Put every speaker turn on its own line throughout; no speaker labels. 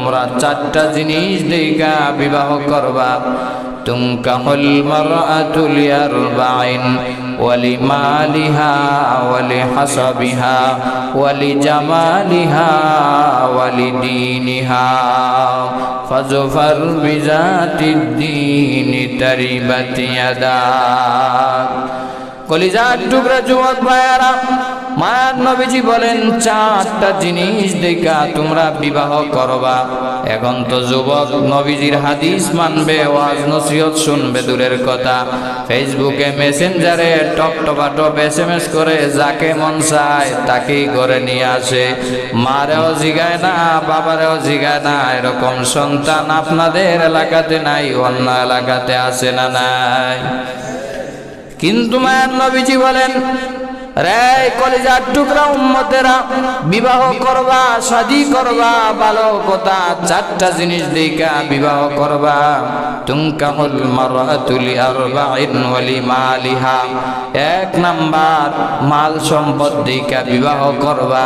তোমরা চারটা জিনিস দেখা বিবাহ করবা। তুনকাহুল মারআতু লিআরবাইন ওয়ালিমালিহা ওয়ালিহাসাবিহা ওয়ালিজামালিহা ওয়ালিদীনিহা ফাজফার বিজাতিদ্দীনি তারিবাত ইয়াদাক। কলিজার টুকরা যুবক ভাইয়ারা, মায়ার নবীজি বলেন চারটা জিনিস দেখা তোমরা বিবাহ করবা। এখন তো যুবক নবীজির হাদিস মানবে, ওয়াজ নসিহত শুনবে দূরের কথা, ফেসবুকে মেসেঞ্জারে টপ SMS করে যাকে মন চায় তাকেই করে নিয়ে আসে। মারেও জিগায় না, বাবারেও জিগায় না। এরকম সন্তান আপনাদের এলাকাতে নাই, অন্য এলাকাতে আছে না নাই? কিন্তু মায়ার নবীজি বলেন, রে কলিজার টুকরা উম্মতেরা, বিবাহ করবা, শাদী করবা, ভালো কথা, চারটা জিনিস দেখা বিবাহ করবা। তুনকাহুল মারআতু লিআরবাইন ওয়ালিমালিহা, এক নাম্বার মাল সম্পদ দেখা বিবাহ করবা।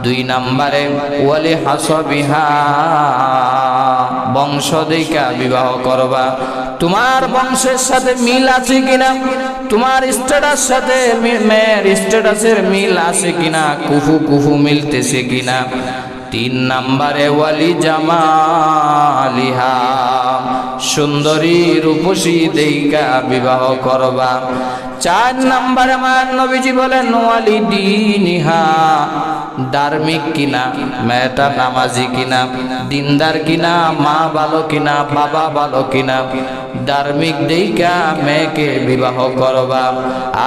দুই নাম্বারে ওয়ালিহাসাবিহা, বংশ দেখা বিবাহ করবা। তোমার বংশের সাথে মিল আছে কিনা, তোমার স্ট্যাটাস সাথে মেয়ের স্ট্যাটাসের মিল আছে কিনা, কুফু মিলতেছে কিনা। তিন নাম্বারে ওয়ালি জামালিহা, সুন্দরী রূপসী দেইকা বিবাহ করবা। চার নাম্বারে মায়ার নবীজি বলেন ওয়ালি দীনিহা, ধার্মিক কিনা, মেয়েটা নামাজি কিনা, দিনদার কিনা, মা ভালো কিনা, বাবা ভালো কিনা, ধার্মিক দেইকা মেয়েকে বিবাহ করবা।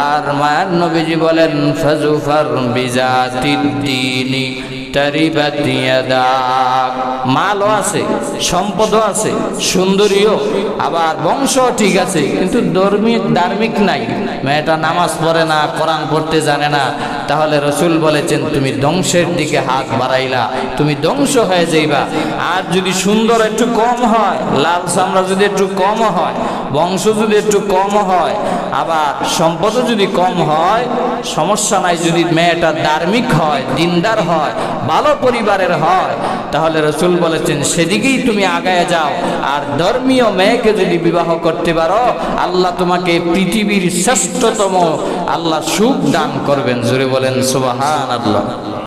আর মায়ার নবীজি বলেন ফাজফার বিজাতিদ্দীনি তারিবাত ইয়াদাক, মালও আছে, সম্পদও আছে, সুন্দরীও, আবার বংশ ঠিক আছে, কিন্তু ধার্মিক নাই, মেয়েটা নামাজ পড়ে না, কোরআন পড়তে জানে না, তাহলে রসুল বলেছেন তুমি ধ্বংসের দিকে হাত বাড়াইলা, তুমি ধ্বংস হয়ে যাইবা। আর যদি সুন্দর একটু কম হয়, লাল চামড়া যদি একটু কম হয়, বংশ যদি একটু কম হয়, আবার সম্পদও যদি কম হয়, সমস্যা নাই। যদি মেয়েটা ধার্মিক হয়, দিনদার হয়, ভালো পরিবারের হয়, তাহলে রসুল বলেছেন সেদিকেই তুমি আগায় যাও। আর ধর্মীয় মেয়েকে যদি বিবাহ করতে পারো, আল্লাহ তোমাকে পৃথিবীর শ্রেষ্ঠতম আল্লাহ সুখ দান করবেন। জোরে বলেন সুবহানাল্লাহ।